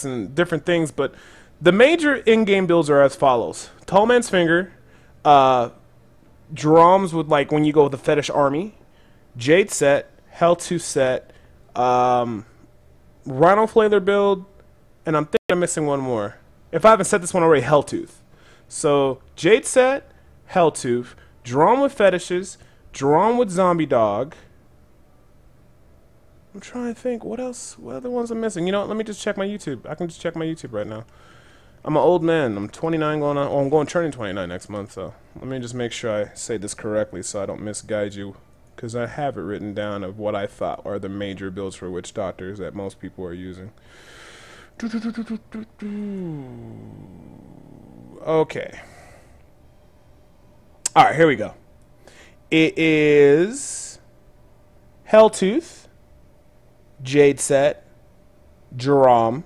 and different things, but the major in-game builds are as follows: Tall Man's Finger, uh, drums with like when you go with the Fetish Army, Jade Set, Hell 2 Set, um, Rhino Flailer build, and I'm thinking I'm missing one more. If I haven't said this one already, Helltooth. So Jade Set, Helltooth, Drum with Fetishes, Drum with Zombie Dog. I'm trying to think what else. What other ones I'm missing? You know what? Let me just check my YouTube. I can just check my YouTube right now. I'm an old man. I'm 29 going on. Oh, I'm going turning 29 next month. So let me just make sure I say this correctly so I don't misguide you, because I have it written down of what I thought are the major builds for witch doctors that most people are using. Okay. All right, here we go. It is Helltooth, Jade Set, Drum,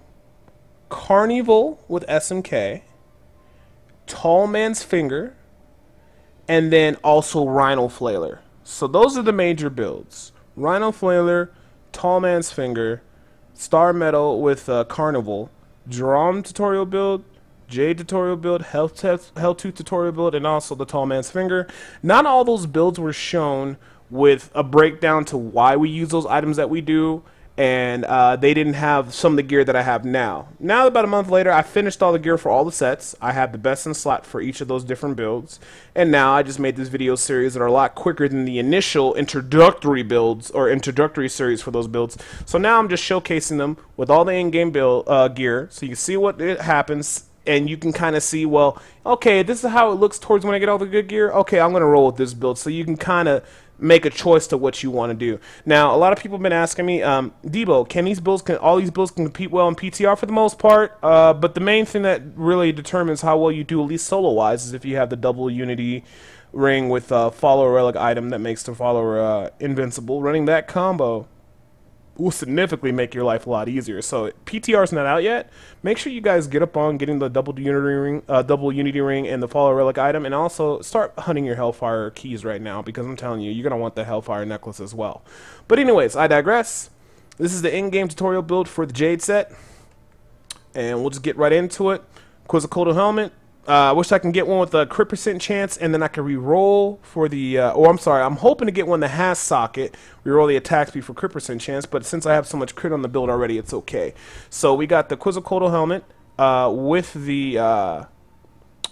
Carnival with SMK, Tall Man's Finger, and then also Rhino Flailer. So those are the major builds: Rhino Flailer, Tall Man's Finger, Star Metal with Carnival, Drum tutorial build, Jade tutorial build, Helltooth tutorial build, and also the Tall Man's Finger. Not all those builds were shown with a breakdown to why we use those items that we do, and they didn't have some of the gear that I have now. Now, about a month later, I finished all the gear for all the sets. I have the best in slot for each of those different builds, and now I just made this video series that are a lot quicker than the initial introductory builds or introductory series for those builds. So now I'm just showcasing them with all the in-game build gear, so you can see what it happens. And you can kind of see, well, okay, this is how it looks towards when I get all the good gear. Okay, I'm going to roll with this build. So you can kind of make a choice to what you want to do. Now, a lot of people have been asking me, Debo, can all these builds compete well in PTR for the most part? But the main thing that really determines how well you do, at least solo-wise, is if you have the double Unity ring with a follower relic item that makes the follower invincible. Running that combo will significantly make your life a lot easier. So PTR is not out yet. Make sure you guys get up on getting the double Unity ring and the follow relic item, and also start hunting your Hellfire keys right now, because I'm telling you, you're gonna want the Hellfire necklace as well. But anyways, I digress. This is the in-game tutorial build for the Jade set, and we'll just get right into it. Quizzicoatl helmet. I wish I can get one with a crit percent chance, and then I can re-roll for the, I'm sorry, I'm hoping to get one that has socket, re-roll the attack speed for crit percent chance, but since I have so much crit on the build already, it's okay. So we got the Quizzicoatl helmet with the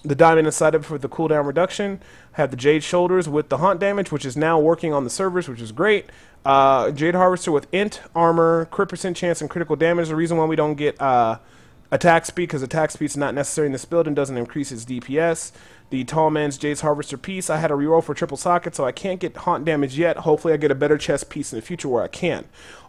diamond inside of it for the cooldown reduction. I have the Jade shoulders with the haunt damage, which is now working on the servers, which is great. Jade harvester with int, armor, crit percent chance, and critical damage. The reason why we don't get attack speed, because attack speed is not necessary in this build and doesn't increase its DPS. The Tall Man's Jade's Harvester piece, I had a reroll for triple socket, so I can't get haunt damage yet. Hopefully I get a better chest piece in the future where I can.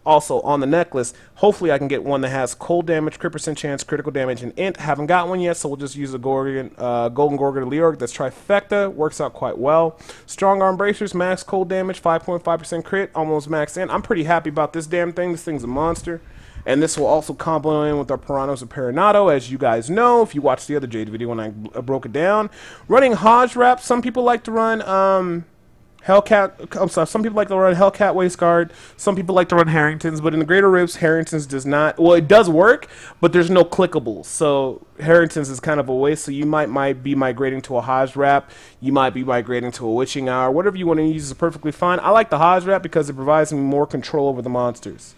Also, on the necklace, hopefully I can get one that has cold damage, crit percent chance, critical damage, and int. Haven't got one yet, so we'll just use a Golden Gorgon Leorg. That's trifecta, works out quite well. Strong arm bracers, max cold damage, 5.5% crit, almost max in. I'm pretty happy about this damn thing. This thing's a monster. And this will also combo in with our Piranhos of Perinato, as you guys know, if you watched the other Jade video when I broke it down. Running Hodge Wrap, some people like to run Hellcat, I'm sorry, some people like to run Hellcat Waistguard, some people like to run Harringtons, but in the Greater Rifts, Harringtons does not, well, it does work, but there's no clickables, so Harringtons is kind of a waste, so you might be migrating to a Hodge Wrap, you might be migrating to a Witching Hour, whatever you want to use is perfectly fine. I like the Hodge Wrap because it provides me more control over the monsters.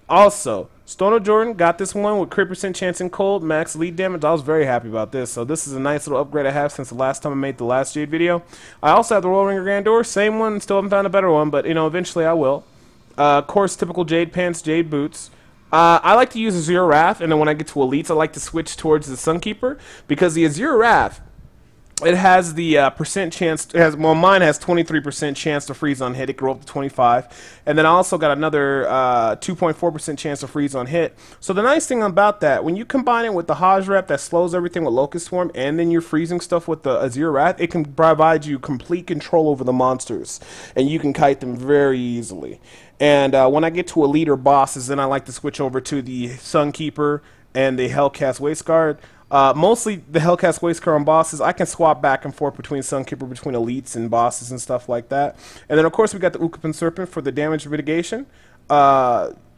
Also, Stono Jordan got this one with crit percent chance and cold, max lead damage. I was very happy about this. So this is a nice little upgrade I have since the last time I made the last Jade video. I also have the Royal Ringer Grandeur, same one, still haven't found a better one, but you know, eventually I will. Of course, typical Jade pants, Jade boots. I like to use Azure Wrath, and then when I get to Elites, I like to switch towards the Sunkeeper, because the Azure Wrath, it has the percent chance, well, mine has 23% chance to freeze on hit. It can roll up to 25. And then I also got another 2.4% chance to freeze on hit. So the nice thing about that, when you combine it with the Hodge Wrap that slows everything with Locust Swarm, and then you're freezing stuff with the Azure Wrath, it can provide you complete control over the monsters. And you can kite them very easily. And when I get to Elite or bosses, then I like to switch over to the Sunkeeper and the Hellcast Waistguard. Mostly the Hellcast Waistguard on bosses. I can swap back and forth between Sunkeeper, between elites and bosses and stuff like that. And then of course we got the Ukapin Serpent for the damage mitigation.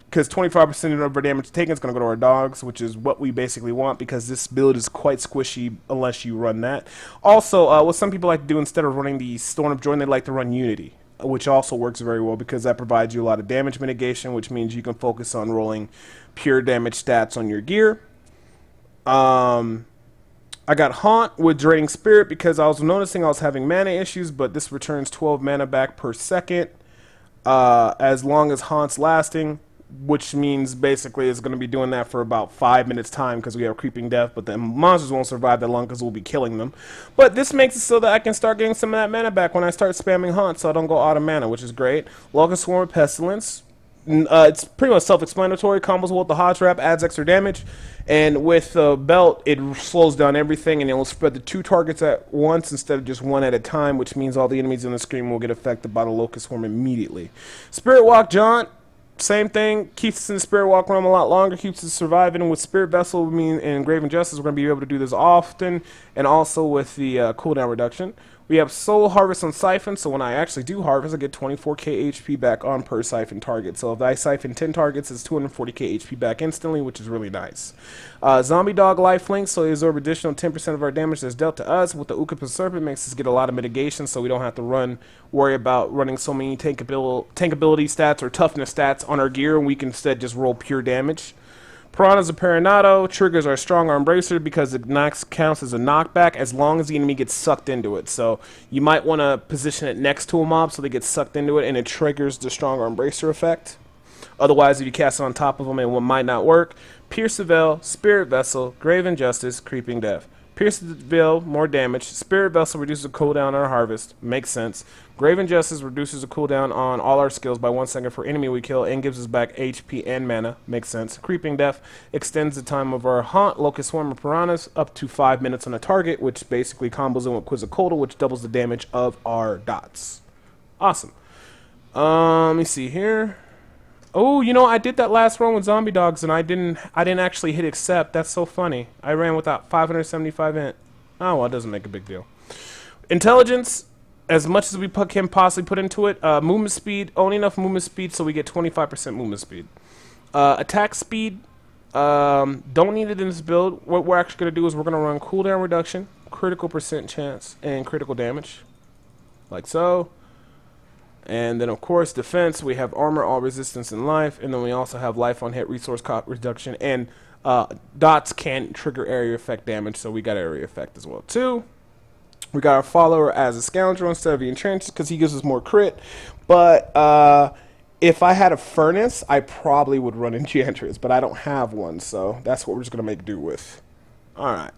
because 25% of our damage taken is going to go to our dogs, which is what we basically want because this build is quite squishy unless you run that. Also, what some people like to do instead of running the Storm of Joy, they like to run Unity, which also works very well because that provides you a lot of damage mitigation, which means you can focus on rolling pure damage stats on your gear. I got Haunt with Draining Spirit because I was noticing I was having mana issues, but this returns 12 mana back per second as long as Haunt's lasting, which means basically it's going to be doing that for about 5 minutes time because we have Creeping Death, but the monsters won't survive that long because we'll be killing them. But this makes it so that I can start getting some of that mana back when I start spamming Haunt so I don't go out of mana, which is great. Locust Swarm with Pestilence. It's pretty much self-explanatory. Combos with the Hot Trap, adds extra damage. And with the belt, it slows down everything, and it will spread the 2 targets at once instead of just 1 at a time, which means all the enemies on the screen will get affected by the Locust Swarm immediately. Spirit Walk Jaunt, same thing. Keeps us in the Spirit Walk realm a lot longer, keeps us surviving. With Spirit Vessel, and Graven Justice, we're going to be able to do this often, and also with the cooldown reduction. We have Soul Harvest on Siphon, so when I actually do harvest, I get 24k HP back on per Siphon target. So if I Siphon 10 targets, it's 240k HP back instantly, which is really nice. Zombie Dog Lifelink, so they absorb additional 10% of our damage that's dealt to us. With the Ukip Serpent, makes us get a lot of mitigation, so we don't have to worry about running so many tankability stats or toughness stats on our gear, and we can instead just roll pure damage. Piranha's a Paranado, triggers our Strong Arm Bracer because it counts as a knockback as long as the enemy gets sucked into it. So you might want to position it next to a mob so they get sucked into it and it triggers the Strong Arm Bracer effect. Otherwise, if you cast it on top of them, it might not work. Pierce the Veil, Spirit Vessel, Graven Justice, Creeping Death. Pierce the Veil, more damage. Spirit Vessel reduces the cooldown on our harvest. Makes sense. Graven Justice reduces the cooldown on all our skills by 1 second for enemy we kill and gives us back HP and mana. Makes sense. Creeping Death extends the time of our Haunt, Locust Swarm, or Piranhas up to 5 minutes on a target, which basically combos in with Quizzicoatl, which doubles the damage of our dots. Awesome. Let me see here. Oh, you know, I did that last run with Zombie Dogs, and I didn't actually hit accept. That's so funny. I ran without 575 int. Oh, well, it doesn't make a big deal. Intelligence, as much as we can possibly put into it. Movement speed, only enough movement speed so we get 25% movement speed. Attack speed, don't need it in this build. What we're actually going to do is we're going to run cooldown reduction, critical percent chance, and critical damage. Like so. And then, of course, defense, we have armor, all resistance, and life. And then we also have life on hit, resource cost reduction. And dots can trigger area effect damage, so we got area effect as well, too. We got our follower as a scoundrel instead of the entrenched because he gives us more crit. But if I had a furnace, I probably would run Enchantress, but I don't have one, so that's what we're just going to make do with. All right.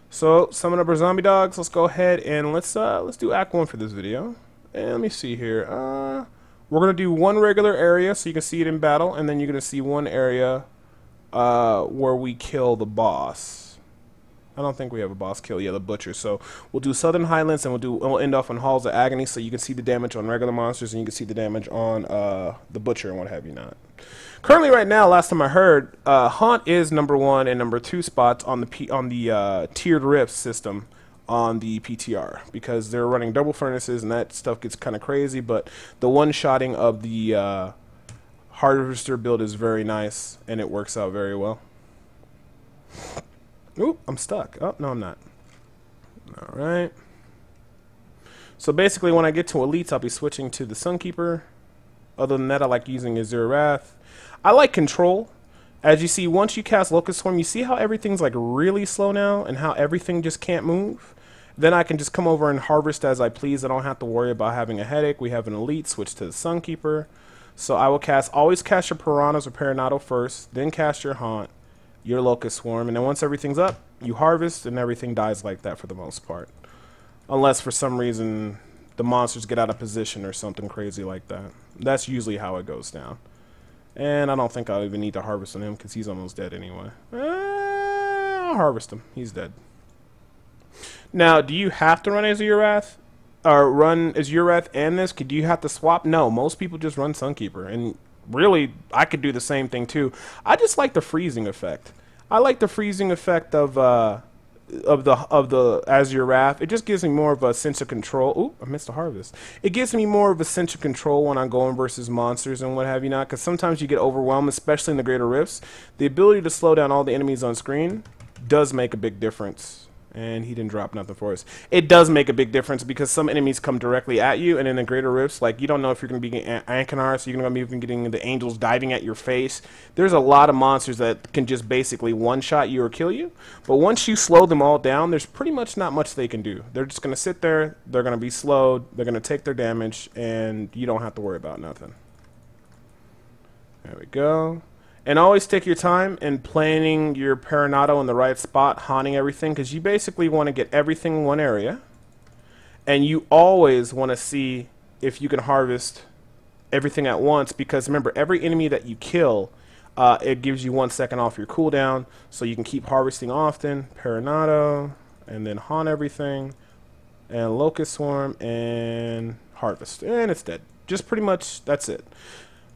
So, summon up our Zombie Dogs. Let's go ahead and let's do Act 1 for this video. And let me see here. We're going to do one regular area so you can see it in battle, and then you're going to see one area where we kill the boss. I don't think we have a boss kill. Yeah, the Butcher. So we'll do Southern Highlands, and we'll end off on Halls of Agony so you can see the damage on regular monsters, and you can see the damage on the Butcher and what have you not. Currently, right now, last time I heard, Haunt is #1 and #2 spots on the tiered rift system on the PTR because they're running double furnaces and that stuff gets kind of crazy, but the one-shotting of the Harvester build is very nice and it works out very well. Oop, I'm stuck. Oh, no, I'm not. Alright. So basically when I get to elites, I'll be switching to the Sunkeeper. Other than that, I like using Azure Wrath. I like control. As you see, once you cast Locust Swarm, you see how everything's like really slow now and how everything just can't move? Then I can just come over and harvest as I please. I don't have to worry about having a headache. We have an elite, switch to the Sunkeeper. So I will always cast your Piranhas or Paranado first, then cast your Haunt, your Locust Swarm, and then once everything's up, you harvest and everything dies like that for the most part. Unless for some reason the monsters get out of position or something crazy like that. That's usually how it goes down. And I don't think I'll even need to harvest on him because he's almost dead anyway. I'll harvest him. He's dead. Now, do you have to run Azure Wrath? Or run Azure Wrath and this? Do you have to swap? No, most people just run Sunkeeper. And really, I could do the same thing too. I just like the freezing effect. I like the freezing effect of of the Azure Wrath, it just gives me more of a sense of control. Ooh, I missed a harvest. It gives me more of a sense of control when I'm going versus monsters and what have you not, because sometimes you get overwhelmed, especially in the Greater Rifts. The ability to slow down all the enemies on screen does make a big difference. And he didn't drop nothing for us. It does make a big difference because some enemies come directly at you, and in the Greater Rifts, like, you don't know if you're going to be getting Ankanar, so you're going to be getting the angels diving at your face. There's a lot of monsters that can just basically one-shot you or kill you. But once you slow them all down, there's pretty much not much they can do. They're just going to sit there, they're going to be slowed, they're going to take their damage, and you don't have to worry about nothing. There we go. And always take your time in planning your Paranado in the right spot, haunting everything, because you basically want to get everything in one area. And you always want to see if you can harvest everything at once, because remember, every enemy that you kill, it gives you 1 second off your cooldown, so you can keep harvesting often. Paranado, and then haunt everything, and Locust Swarm, and harvest. And it's dead. Just pretty much, that's it.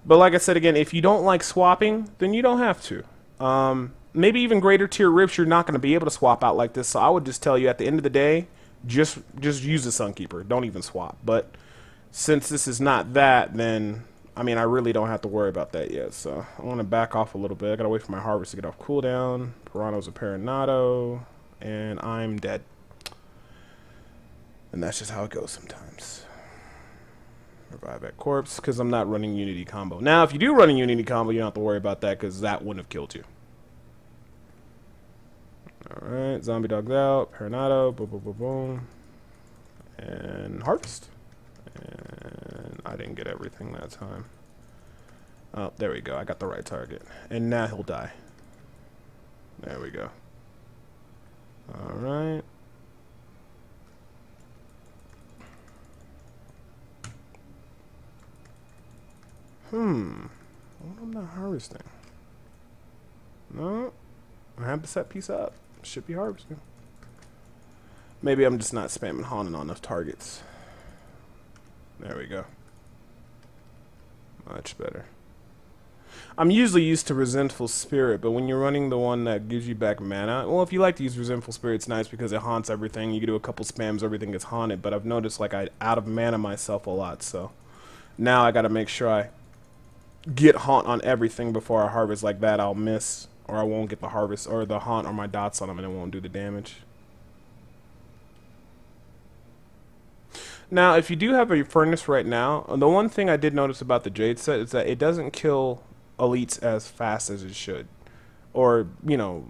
But like I said again, if you don't like swapping, then you don't have to. Maybe even greater tier rifts, you're not going to be able to swap out like this. So I would just tell you at the end of the day, just use the Sunkeeper. Don't even swap. But since this is not that, then I mean, I really don't have to worry about that yet. So I want to back off a little bit. I got to wait for my harvest to get off cooldown. Pirano's a Paranado, and I'm dead. And that's just how it goes sometimes. Revive that corpse, because I'm not running Unity combo. Now, if you do run a Unity combo, you don't have to worry about that, because that wouldn't have killed you. Alright, Zombie Dog's out. Paranado, boom, boom, boom, boom. And harvest. And I didn't get everything that time. Oh, there we go. I got the right target. And now he'll die. There we go. Alright. What am I not harvesting? No. I have the set piece up. Should be harvesting. Maybe I'm just not spamming haunting on enough targets. There we go. Much better. I'm usually used to Resentful Spirit, but when you're running the one that gives you back mana, well, if you like to use Resentful Spirit, it's nice because it haunts everything. You can do a couple spams, everything gets haunted, but I've noticed like I out of mana myself a lot, so now I gotta make sure I get haunt on everything before I harvest. Like that I'll miss, or I won't get the harvest or the haunt or my dots on them, and it won't do the damage. Now if you do have a furnace right now, the one thing I did notice about the Jade set is that it doesn't kill elites as fast as it should, or you know,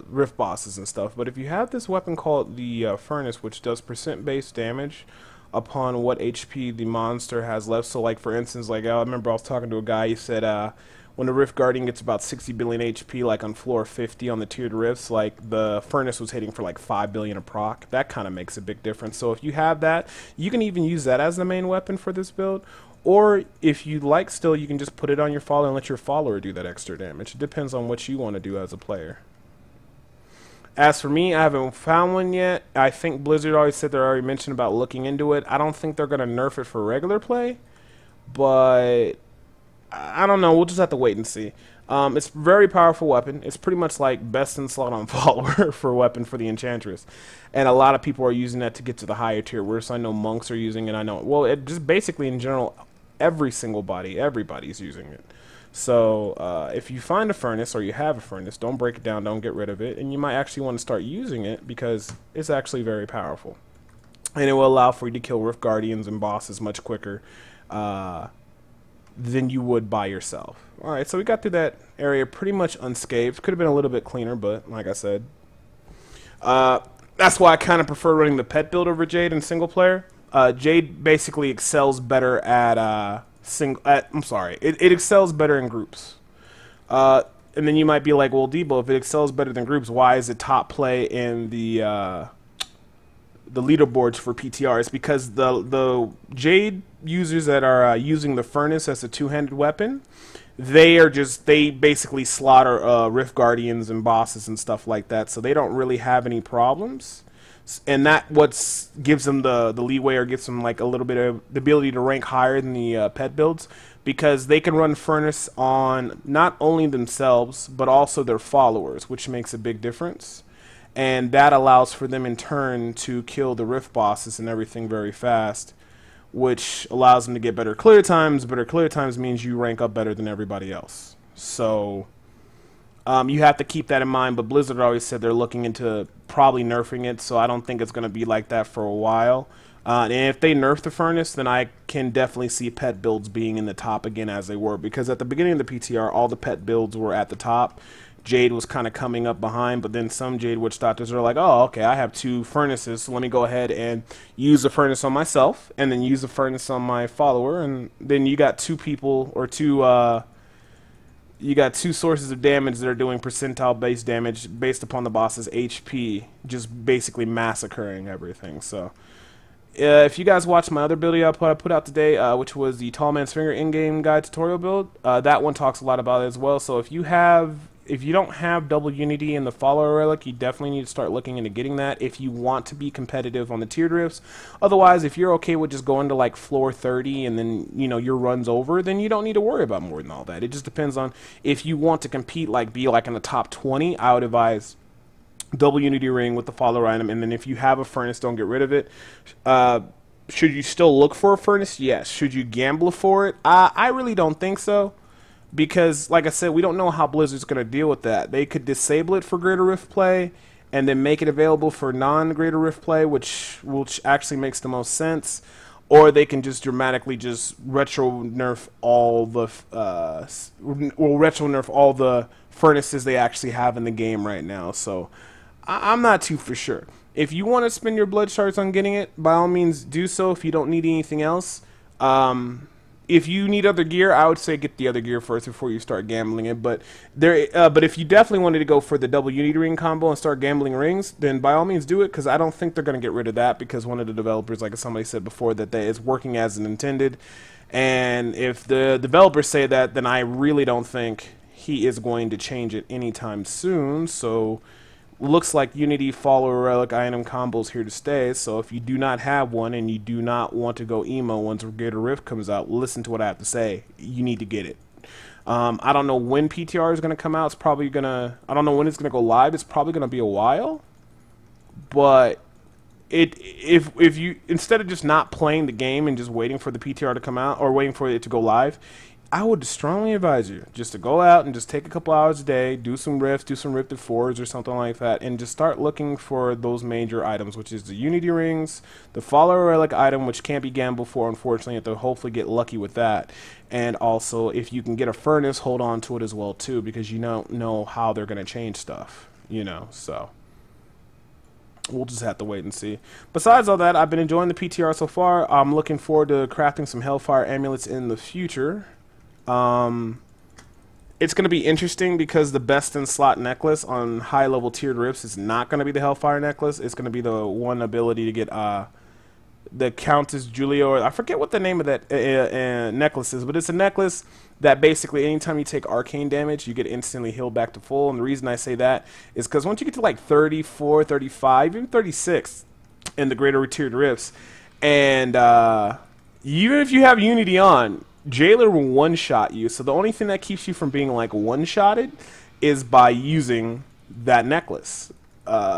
rift bosses and stuff. But if you have this weapon called the furnace, which does percent based damage upon what HP the monster has left. So like for instance, like I remember I was talking to a guy, he said when the Rift Guardian gets about 60 billion HP, like on floor 50 on the tiered rifts, like the furnace was hitting for like 5 billion a proc. That kind of makes a big difference. So if you have that, you can even use that as the main weapon for this build. Or if you like still, you can just put it on your follower and let your follower do that extra damage. It depends on what you want to do as a player. As for me, I haven't found one yet. I think Blizzard always said they're already mentioned about looking into it. I don't think they're going to nerf it for regular play, but I don't know. We'll just have to wait and see. It's a very powerful weapon. It's pretty much like best in slot on follower for a weapon for the Enchantress. And a lot of people are using that to get to the higher tier. Whereas I know monks are using it. I know, well, it just basically in general, every single body, everybody's using it. So if you find a furnace or you have a furnace, don't break it down, don't get rid of it, and you might actually want to start using it because it's actually very powerful. And it will allow for you to kill Rift Guardians and bosses much quicker than you would by yourself. Alright, so we got through that area pretty much unscathed. Could have been a little bit cleaner, but like I said, that's why I kind of prefer running the pet build over Jade in single player. Jade basically excels better at it excels better in groups. And then you might be like, well, Debo, if it excels better than groups, why is it top play in the leaderboards for PTR? It's because the Jade users that are using the furnace as a two-handed weapon, they basically slaughter Rift Guardians and bosses and stuff like that, so they don't really have any problems. And that gives them the leeway, or gives them like a little bit of the ability to rank higher than the pet builds, because they can run furnace on not only themselves but also their followers, which makes a big difference. and that allows for them in turn to kill the rift bosses and everything very fast, which allows them to get better clear times. Better clear times means you rank up better than everybody else. So you have to keep that in mind, but Blizzard always said they're looking into probably nerfing it, so I don't think it's going to be like that for a while. And if they nerf the furnace, then I can definitely see pet builds being in the top again as they were, because at the beginning of the PTR, all the pet builds were at the top. Jade was kind of coming up behind, but then some Jade Witch Doctors are like, oh, okay, I have 2 furnaces, so let me go ahead and use the furnace on myself, and then use the furnace on my follower, and then you got 2 people, or 2, you got 2 sources of damage that are doing percentile-based damage based upon the boss's HP, just basically massacring everything. So if you guys watched my other video I put out today, which was the Tall Man's Finger in-game guide tutorial build, that one talks a lot about it as well. So if you don't have double unity in the follower relic, you definitely need to start looking into getting that if you want to be competitive on the tiered rifts. Otherwise, if you're okay with just going to like floor 30 and then, you know, your run's over, then you don't need to worry about more than all that. It just depends on if you want to compete, like be like in the top 20, I would advise double unity ring with the follower item, and then if you have a furnace, don't get rid of it. Should you still look for a furnace? Yes. Should you gamble for it? I really don't think so, because like I said, we don't know how Blizzard's going to deal with that. They could disable it for Greater Rift play and then make it available for non-Greater Rift play, which actually makes the most sense, or they can just dramatically just retro nerf all the furnaces they actually have in the game right now. So I'm not too for sure. If you want to spend your blood shards on getting it, by all means do so if you don't need anything else. If you need other gear, I would say get the other gear first before you start gambling it. But if you definitely wanted to go for the double unity ring combo and start gambling rings, then by all means do it, because I don't think they're going to get rid of that, because one of the developers, like somebody said before, that it's working as intended. And if the developers say that, then I really don't think he is going to change it anytime soon. So looks like Unity follower relic item combos here to stay. So if you do not have one and you do not want to go emo once Greater Rift comes out, listen to what I have to say. You need to get it. I don't know when PTR is going to come out. It's probably going to, I don't know when it's going to go live. It's probably going to be a while. But if you, instead of just not playing the game and just waiting for the PTR to come out or waiting for it to go live, I would strongly advise you just to go out and just take a couple hours a day, do some rifts, do some rifted fours or something like that, and just start looking for those major items, which is the Unity rings, the follower relic item, which can't be gambled for, unfortunately. You have to hopefully get lucky with that. And also, if you can get a furnace, hold on to it as well, too, because you don't know how they're going to change stuff, you know, so we'll just have to wait and see. Besides all that, I've been enjoying the PTR so far. I'm looking forward to crafting some Hellfire amulets in the future. It's going to be interesting because the best in slot necklace on high level tiered rifts is not going to be the Hellfire necklace. It's going to be the one ability to get the Countess Julia, or I forget what the name of that necklace is, but it's a necklace that basically anytime you take arcane damage, you get instantly healed back to full. And the reason I say that is because once you get to like 34, 35, even 36 in the greater tiered rifts, and even if you have Unity on, Jailer will one-shot you. So the only thing that keeps you from being like one-shotted is by using that necklace,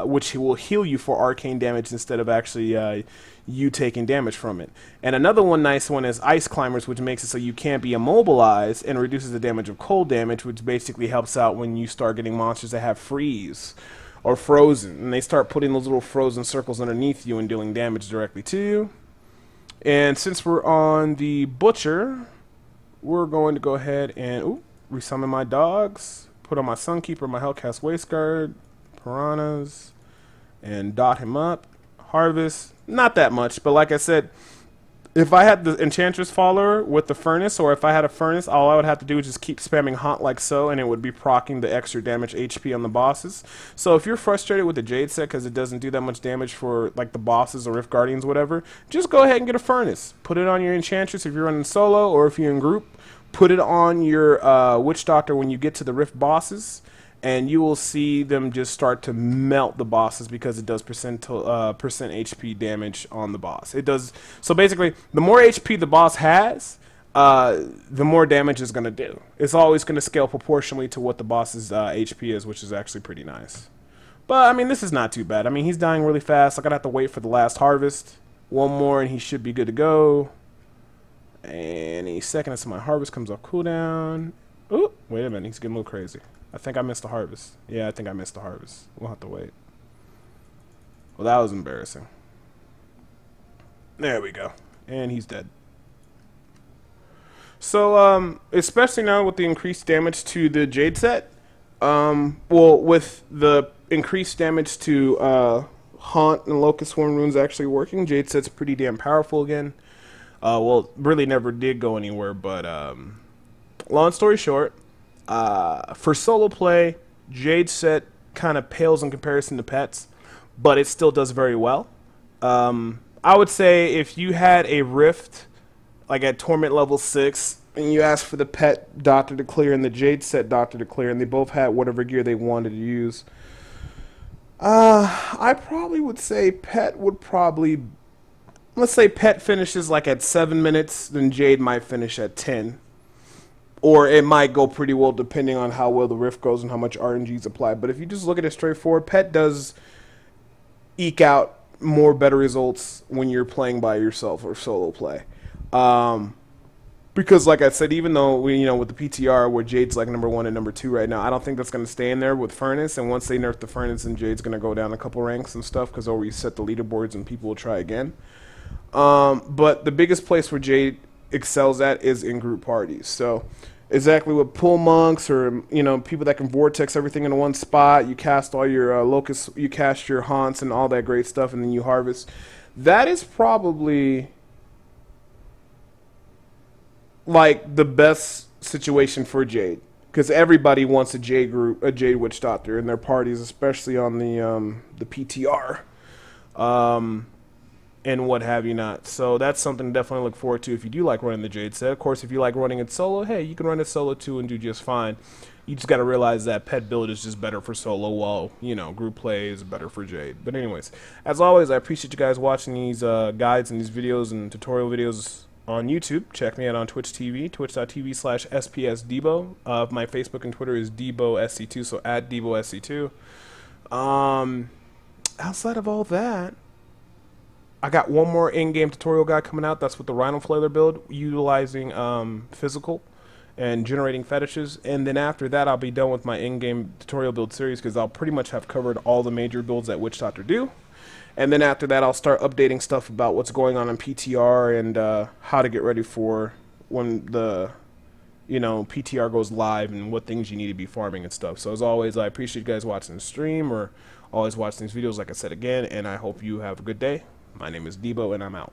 which will heal you for arcane damage instead of actually you taking damage from it. And another one nice one is Ice Climbers, which makes it so you can't be immobilized and reduces the damage of cold damage, which basically helps out when you start getting monsters that have freeze or frozen, and they start putting those little frozen circles underneath you and dealing damage directly to you. And since we're on the Butcher, we're going to go ahead and resummon my dogs, put on my Sunkeeper, my Hellcast Waistguard, Piranhas, and dot him up. Harvest, not that much, but like I said, if I had the Enchantress follower with the Furnace, or if I had a Furnace, all I would have to do is just keep spamming Haunt like so, and it would be proccing the extra damage HP on the bosses. So if you're frustrated with the Jade set because it doesn't do that much damage for like the bosses or Rift Guardians, whatever, just go ahead and get a Furnace. Put it on your Enchantress if you're running solo, or if you're in group, put it on your Witch Doctor when you get to the Rift bosses, and you will see them just start to melt the bosses because it does percent HP damage on the boss. It does. So basically, the more HP the boss has, the more damage it's going to do. It's always going to scale proportionally to what the boss's HP is, which is actually pretty nice. But, I mean, this is not too bad. I mean, he's dying really fast. I'm going to have to wait for the last harvest. One more, and he should be good to go. Any second until my harvest comes off cooldown. Ooh, wait a minute. He's getting a little crazy. I think I missed the harvest. Yeah, I think I missed the harvest. We'll have to wait. Well, that was embarrassing. There we go. And he's dead. So, especially now with the increased damage to the Jade set, well, with the increased damage to Haunt and Locust Swarm runes actually working, Jade set's pretty damn powerful again. Well, really never did go anywhere, but long story short, for solo play, Jade set kind of pales in comparison to pets, but it still does very well. I would say if you had a Rift, like at Torment level 6, and you asked for the pet doctor to clear and the Jade set doctor to clear, and they both had whatever gear they wanted to use, I probably would say pet would probably, let's say pet finishes like at 7 minutes, then Jade might finish at 10. Or it might go pretty well depending on how well the Rift goes and how much RNG is applied. But if you just look at it straightforward, pet does eke out more better results when you're playing by yourself or solo play. Because like I said, even though with the PTR where Jade's like #1 and #2 right now, I don't think that's going to stay in there with Furnace. And once they nerf the Furnace, then Jade's going to go down a couple ranks and stuff because they'll reset the leaderboards and people will try again. But the biggest place where Jade excels at is in group parties. So exactly with pull monks or people that can vortex everything in one spot, you cast all your locusts, you cast your haunts and all that great stuff, and then you harvest. That is probably like the best situation for Jade, because everybody wants a Jade group, a Jade Witch Doctor in their parties, especially on the PTR, and what have you not. So that's something to definitely look forward to if you do like running the Jade set. Of course, if you like running it solo, hey, you can run it solo too and do just fine. You just got to realize that pet build is just better for solo, while group play is better for Jade. But anyways, as always, I appreciate you guys watching these guides and these videos and tutorial videos on YouTube. Check me out on Twitch TV, twitch.tv/SPSDebo. My Facebook and Twitter is DeboSC2, so at DeboSC2. Outside of all that, I got one more in-game tutorial guide coming out. That's with the Rhino Flailer build, utilizing physical and generating fetishes. And then after that, I'll be done with my in-game tutorial build series, because I'll pretty much have covered all the major builds that Witch Doctor do. And then after that, I'll start updating stuff about what's going on in PTR and how to get ready for when the PTR goes live and what things you need to be farming and stuff. So as always, I appreciate you guys watching the stream or always watching these videos, like I said again, and I hope you have a good day. My name is Debo, and I'm out.